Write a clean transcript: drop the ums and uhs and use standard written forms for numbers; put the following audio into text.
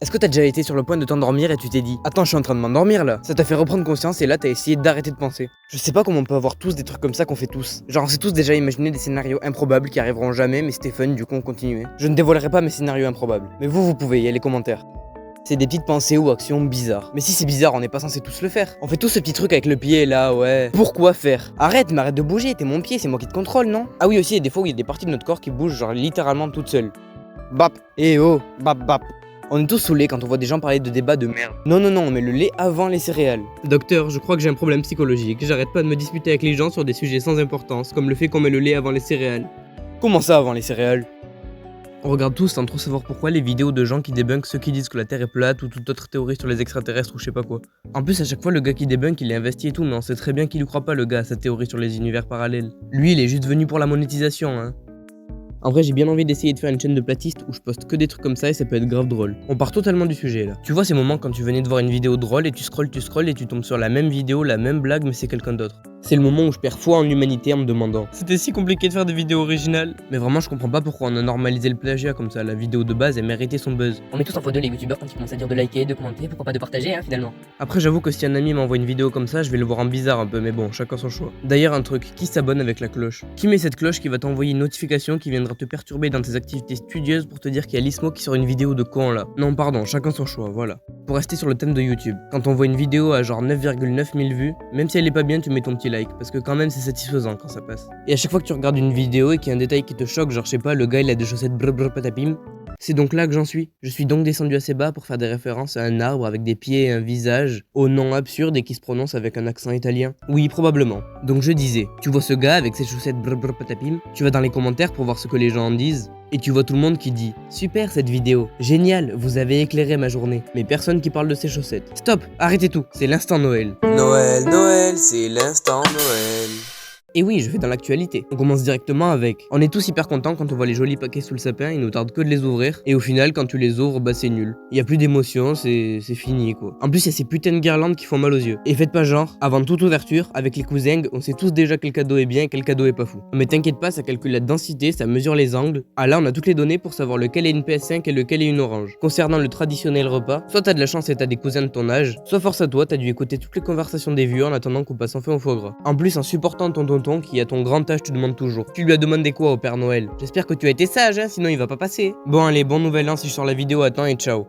Est-ce que t'as déjà été sur le point de t'endormir et tu t'es dit « Attends, je suis en train de m'endormir là ?» Ça t'a fait reprendre conscience et là t'as essayé d'arrêter de penser. Je sais pas comment on peut avoir tous des trucs comme ça qu'on fait tous. Genre on s'est tous déjà imaginé des scénarios improbables qui arriveront jamais mais c'était fun du coup on continuait. Je ne dévoilerai pas mes scénarios improbables. Mais vous pouvez, y a les commentaires. C'est des petites pensées ou actions bizarres. Mais si c'est bizarre, on n'est pas censé tous le faire. On fait tous ce petit truc avec le pied là, ouais. Pourquoi faire? Arrête, mais arrête de bouger, t'es mon pied, c'est moi qui te contrôle, non? Ah oui aussi, il y a des fois où il y a des parties de notre corps qui bougent genre littéralement toutes seules. Bap, eh oh, bap bap. On est tous saoulés quand on voit des gens parler de débats de merde. Non, on met le lait avant les céréales. Docteur, je crois que j'ai un problème psychologique. J'arrête pas de me disputer avec les gens sur des sujets sans importance, comme le fait qu'on met le lait avant les céréales. Comment ça avant les céréales? On regarde tous sans trop savoir pourquoi les vidéos de gens qui débunkent ceux qui disent que la Terre est plate ou toute autre théorie sur les extraterrestres ou je sais pas quoi. En plus à chaque fois le gars qui débunk il est investi et tout mais on sait très bien qu'il y croit pas le gars à sa théorie sur les univers parallèles. Lui il est juste venu pour la monétisation hein. En vrai j'ai bien envie d'essayer de faire une chaîne de platistes où je poste que des trucs comme ça et ça peut être grave drôle. On part totalement du sujet là. Tu vois ces moments quand tu venais de voir une vidéo drôle et tu scrolles et tu tombes sur la même vidéo, la même blague mais c'est quelqu'un d'autre. C'est le moment où je perds foi en l'humanité en me demandant c'était si compliqué de faire des vidéos originales. Mais vraiment je comprends pas pourquoi on a normalisé le plagiat comme ça, la vidéo de base elle méritait son buzz. On met tous en faute de les youtubeurs quand ils commencent à dire de liker, de commenter, pourquoi pas de partager finalement. Après j'avoue que si un ami m'envoie une vidéo comme ça, je vais le voir en bizarre un peu mais bon, chacun son choix. D'ailleurs un truc, qui s'abonne avec la cloche? Qui met cette cloche qui va t'envoyer une notification qui viendra te perturber dans tes activités studieuses pour te dire qu'il y a Lismo qui sort une vidéo de con là? Non pardon, chacun son choix, voilà. Pour rester sur le thème de YouTube, quand on voit une vidéo à genre 9,9 000 vues, même si elle est pas bien tu mets ton petit like, parce que quand même c'est satisfaisant quand ça passe. Et à chaque fois que tu regardes une vidéo et qu'il y a un détail qui te choque, genre je sais pas, le gars il a des chaussettes brr patapim, c'est donc là que j'en suis. Je suis donc descendu assez bas pour faire des références à un arbre avec des pieds et un visage, au nom absurde et qui se prononce avec un accent italien. Oui, probablement. Donc je disais, tu vois ce gars avec ses chaussettes brr patapim, tu vas dans les commentaires pour voir ce que les gens en disent, et tu vois tout le monde qui dit « Super cette vidéo, génial, vous avez éclairé ma journée », mais personne qui parle de ses chaussettes. Stop, arrêtez tout, c'est l'instant Noël. Noël, c'est l'instant Noël. Et oui, je vais dans l'actualité. On commence directement avec. On est tous hyper contents quand on voit les jolis paquets sous le sapin, il nous tarde que de les ouvrir. Et au final, quand tu les ouvres, bah c'est nul. Il y a plus d'émotion, c'est fini quoi. En plus, il y a ces putains de guirlandes qui font mal aux yeux. Et faites pas genre, avant toute ouverture, avec les cousins, on sait tous déjà quel cadeau est bien et quel cadeau est pas fou. Mais t'inquiète pas, ça calcule la densité, ça mesure les angles. Ah là, on a toutes les données pour savoir lequel est une PS5 et lequel est une orange. Concernant le traditionnel repas, soit t'as de la chance et t'as des cousins de ton âge, soit force à toi, t'as dû écouter toutes les conversations des vieux en attendant qu'on passe enfin au foie gras. En plus, en supportant ton tonton qui a ton grand âge te demande toujours. Tu lui as demandé quoi au Père Noël? J'espère que tu as été sage, hein, sinon il va pas passer. Bon allez, bon nouvel an si je sors la vidéo à temps et ciao.